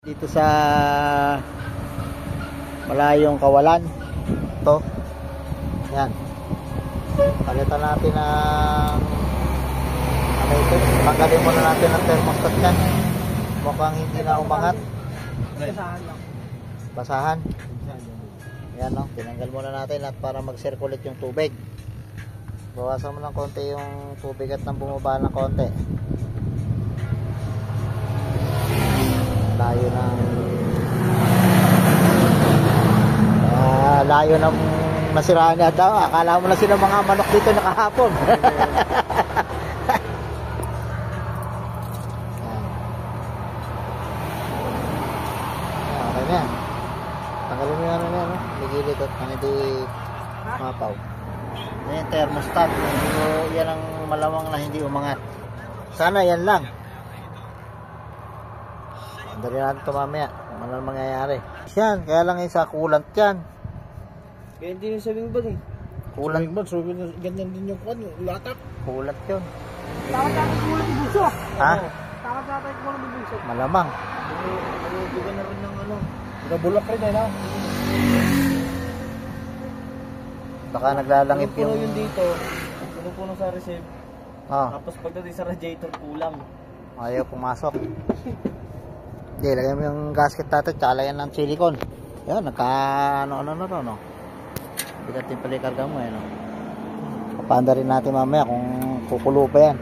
Dito sa malayong Kawalan. Ito. Yan. Palitan natin ng ano ito. Tanggalin muna natin ang thermostat yan. Mukhang hindi na umangat. Basahan lang. Basahan. Yan no. Tinanggal muna natin at para mag-circulate yung tubig. Bawasan mo ng konti yung tubig at nang bumaba ng konti. Layo ng nasiraan niya daw. Akala mo na sila mga manok dito nakahapon. Okay na. Tanggalin mo yung ano na, no? Ligilid at hindi mapaw. Yan yung thermostat. Yan ang malamang na hindi umangat. Sana yan lang. Andali natin ito mamaya. Ano ang mangyayari. Yan, kaya lang yung sa coolant yan. Kaya hindi yung sabing bag eh. Coolant. So ganyan din yung kwan, yung latak. Coolant yun. Takot-takot mo lang ibulso. Ha? Takot-takot mo lang ibulso. Malamang. Bigyan na rin ng ano. Nabulak rin eh na. Baka naglalangip Puno yung... yun dito. Puno sa receive. Oh, Tapos pagdating sa radiator, kulang. ayaw pumasok. Hindi, lagyan mo yung gasket natin. Tsaka lagyan ng silicone. Yan, ano na to, no? Bigat din pala yung karga mo, no? Papanda rin natin mamaya kung kukulo pa yan.